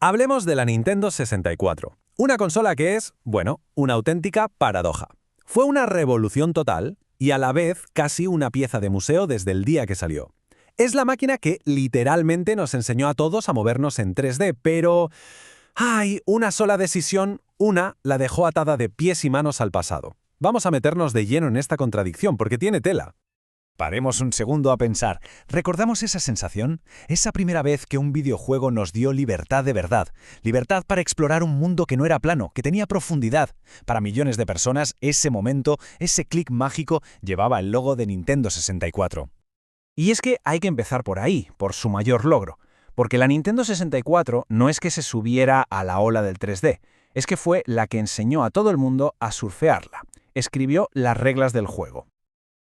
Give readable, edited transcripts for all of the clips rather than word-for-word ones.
Hablemos de la Nintendo 64, una consola que es, bueno, una auténtica paradoja. Fue una revolución total y a la vez casi una pieza de museo desde el día que salió. Es la máquina que literalmente nos enseñó a todos a movernos en 3D, pero ¡ay! Una sola decisión, la dejó atada de pies y manos al pasado. Vamos a meternos de lleno en esta contradicción porque tiene tela. Paremos un segundo a pensar. ¿Recordamos esa sensación? Esa primera vez que un videojuego nos dio libertad de verdad. Libertad para explorar un mundo que no era plano, que tenía profundidad. Para millones de personas, ese momento, ese clic mágico, llevaba el logo de Nintendo 64. Y es que hay que empezar por ahí, por su mayor logro. Porque la Nintendo 64 no es que se subiera a la ola del 3D, es que fue la que enseñó a todo el mundo a surfearla. Escribió las reglas del juego.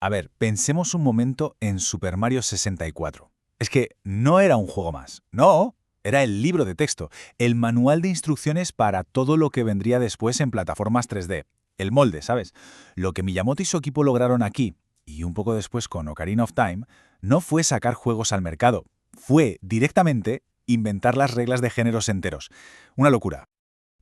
A ver, pensemos un momento en Super Mario 64. Es que no era un juego más. No, era el libro de texto, el manual de instrucciones para todo lo que vendría después en plataformas 3D. El molde, ¿sabes? Lo que Miyamoto y su equipo lograron aquí, y un poco después con Ocarina of Time, no fue sacar juegos al mercado. Fue, directamente, inventar las reglas de géneros enteros. Una locura.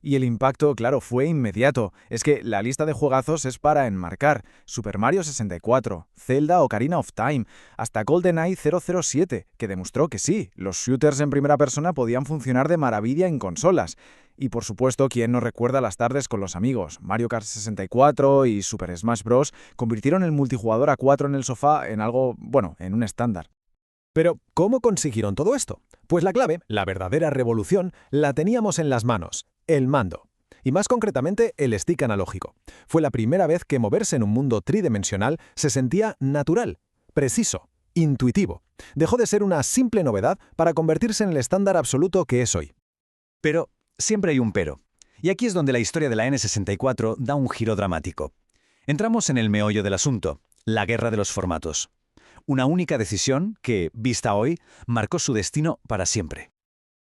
Y el impacto, claro, fue inmediato. Es que la lista de juegazos es para enmarcar. Super Mario 64, Zelda Ocarina of Time, hasta GoldenEye 007, que demostró que sí, los shooters en primera persona podían funcionar de maravilla en consolas. Y por supuesto, ¿quién no recuerda las tardes con los amigos? Mario Kart 64 y Super Smash Bros. Convirtieron el multijugador a 4 en el sofá en algo, bueno, en un estándar. Pero, ¿cómo consiguieron todo esto? Pues la clave, la verdadera revolución, la teníamos en las manos. El mando. Y más concretamente, el stick analógico. Fue la primera vez que moverse en un mundo tridimensional se sentía natural, preciso, intuitivo. Dejó de ser una simple novedad para convertirse en el estándar absoluto que es hoy. Pero siempre hay un pero. Y aquí es donde la historia de la N64 da un giro dramático. Entramos en el meollo del asunto, la guerra de los formatos. Una única decisión que, vista hoy, marcó su destino para siempre.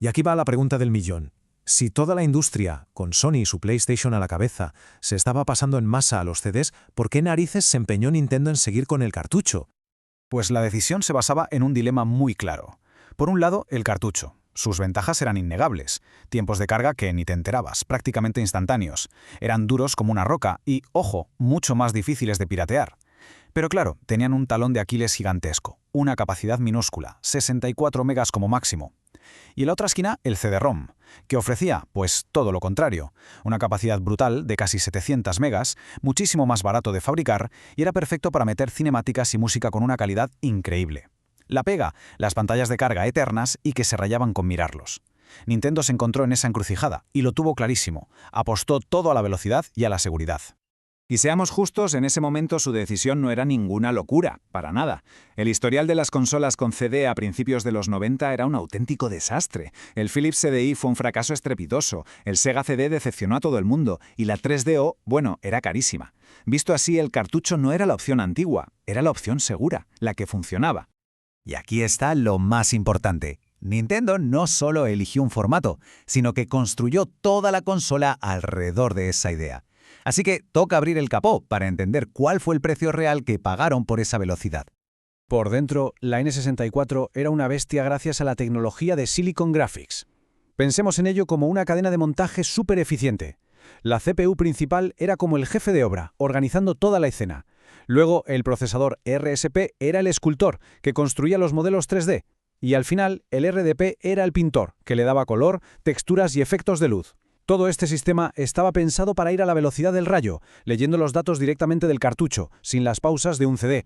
Y aquí va la pregunta del millón. Si toda la industria, con Sony y su PlayStation a la cabeza, se estaba pasando en masa a los CDs, ¿por qué narices se empeñó Nintendo en seguir con el cartucho? Pues la decisión se basaba en un dilema muy claro. Por un lado, el cartucho. Sus ventajas eran innegables. Tiempos de carga que ni te enterabas, prácticamente instantáneos. Eran duros como una roca y, ojo, mucho más difíciles de piratear. Pero claro, tenían un talón de Aquiles gigantesco, una capacidad minúscula, 64 megas como máximo. Y en la otra esquina, el CD-ROM, que ofrecía, pues, todo lo contrario, una capacidad brutal de casi 700 megas, muchísimo más barato de fabricar y era perfecto para meter cinemáticas y música con una calidad increíble. La pega, las pantallas de carga eternas y que se rayaban con mirarlos. Nintendo se encontró en esa encrucijada y lo tuvo clarísimo, apostó todo a la velocidad y a la seguridad. Y seamos justos, en ese momento su decisión no era ninguna locura, para nada. El historial de las consolas con CD a principios de los 90 era un auténtico desastre. El Philips CDI fue un fracaso estrepitoso, el Sega CD decepcionó a todo el mundo, y la 3DO, bueno, era carísima. Visto así, el cartucho no era la opción antigua, era la opción segura, la que funcionaba. Y aquí está lo más importante. Nintendo no solo eligió un formato, sino que construyó toda la consola alrededor de esa idea. Así que toca abrir el capó para entender cuál fue el precio real que pagaron por esa velocidad. Por dentro, la N64 era una bestia gracias a la tecnología de Silicon Graphics. Pensemos en ello como una cadena de montaje súper eficiente. La CPU principal era como el jefe de obra, organizando toda la escena. Luego, el procesador RSP era el escultor, que construía los modelos 3D. Y al final, el RDP era el pintor, que le daba color, texturas y efectos de luz. Todo este sistema estaba pensado para ir a la velocidad del rayo, leyendo los datos directamente del cartucho, sin las pausas de un CD.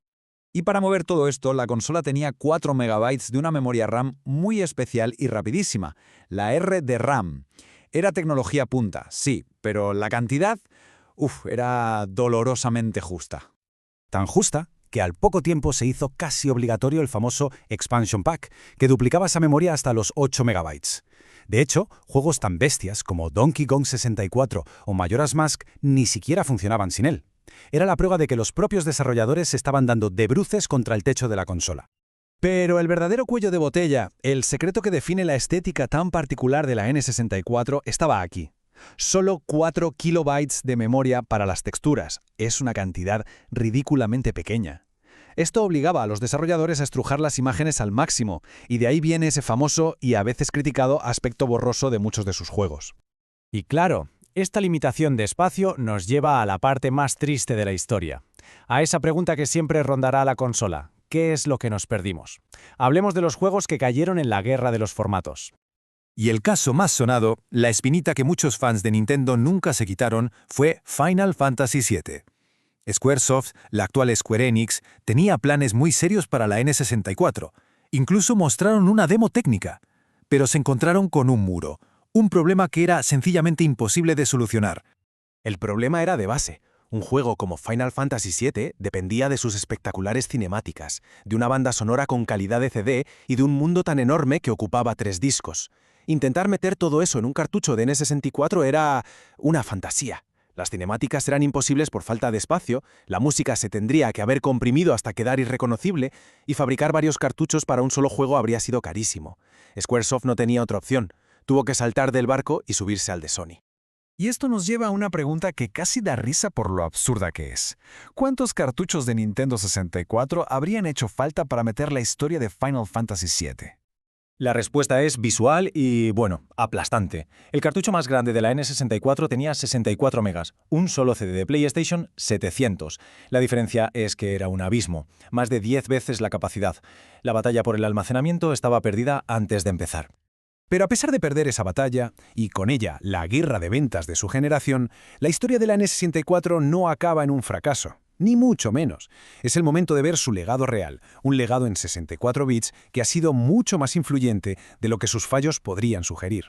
Y para mover todo esto, la consola tenía 4 MB de una memoria RAM muy especial y rapidísima, la RDRAM. Era tecnología punta, sí, pero la cantidad, era dolorosamente justa. Tan justa que al poco tiempo se hizo casi obligatorio el famoso Expansion Pack, que duplicaba esa memoria hasta los 8 MB. De hecho, juegos tan bestias como Donkey Kong 64 o Majora's Mask ni siquiera funcionaban sin él. Era la prueba de que los propios desarrolladores se estaban dando de bruces contra el techo de la consola. Pero el verdadero cuello de botella, el secreto que define la estética tan particular de la N64, estaba aquí. Solo 4 kilobytes de memoria para las texturas. Es una cantidad ridículamente pequeña. Esto obligaba a los desarrolladores a estrujar las imágenes al máximo, y de ahí viene ese famoso y a veces criticado aspecto borroso de muchos de sus juegos. Y claro, esta limitación de espacio nos lleva a la parte más triste de la historia, a esa pregunta que siempre rondará a la consola: ¿qué es lo que nos perdimos? Hablemos de los juegos que cayeron en la guerra de los formatos. Y el caso más sonado, la espinita que muchos fans de Nintendo nunca se quitaron, fue Final Fantasy VII. Squaresoft, la actual Square Enix, tenía planes muy serios para la N64. Incluso mostraron una demo técnica. Pero se encontraron con un muro, un problema que era sencillamente imposible de solucionar. El problema era de base. Un juego como Final Fantasy VII dependía de sus espectaculares cinemáticas, de una banda sonora con calidad de CD y de un mundo tan enorme que ocupaba 3 discos. Intentar meter todo eso en un cartucho de N64 era una fantasía. Las cinemáticas eran imposibles por falta de espacio, la música se tendría que haber comprimido hasta quedar irreconocible, y fabricar varios cartuchos para un solo juego habría sido carísimo. Squaresoft no tenía otra opción. Tuvo que saltar del barco y subirse al de Sony. Y esto nos lleva a una pregunta que casi da risa por lo absurda que es. ¿Cuántos cartuchos de Nintendo 64 habrían hecho falta para meter la historia de Final Fantasy VII? La respuesta es visual y, bueno, aplastante. El cartucho más grande de la N64 tenía 64 megas, un solo CD de PlayStation 700. La diferencia es que era un abismo, más de 10 veces la capacidad. La batalla por el almacenamiento estaba perdida antes de empezar. Pero a pesar de perder esa batalla, y con ella la guerra de ventas de su generación, la historia de la N64 no acaba en un fracaso. Ni mucho menos. Es el momento de ver su legado real, un legado en 64 bits que ha sido mucho más influyente de lo que sus fallos podrían sugerir.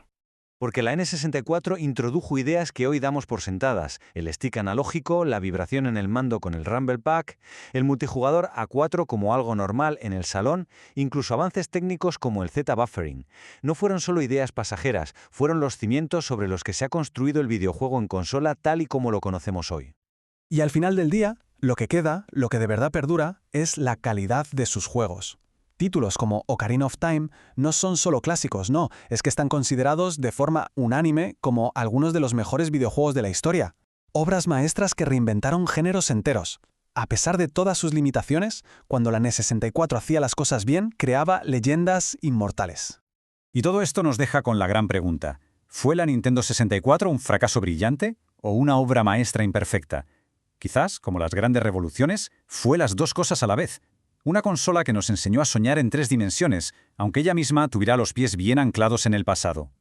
Porque la N64 introdujo ideas que hoy damos por sentadas: el stick analógico, la vibración en el mando con el Rumble Pack, el multijugador a 4 como algo normal en el salón, incluso avances técnicos como el Z-Buffering. No fueron solo ideas pasajeras, fueron los cimientos sobre los que se ha construido el videojuego en consola tal y como lo conocemos hoy. Y al final del día, lo que queda, lo que de verdad perdura, es la calidad de sus juegos. Títulos como Ocarina of Time no son solo clásicos, no, es que están considerados de forma unánime como algunos de los mejores videojuegos de la historia. Obras maestras que reinventaron géneros enteros. A pesar de todas sus limitaciones, cuando la N64 hacía las cosas bien, creaba leyendas inmortales. Y todo esto nos deja con la gran pregunta: ¿fue la Nintendo 64 un fracaso brillante o una obra maestra imperfecta? Quizás, como las grandes revoluciones, fue las dos cosas a la vez. Una consola que nos enseñó a soñar en 3 dimensiones, aunque ella misma tuviera los pies bien anclados en el pasado.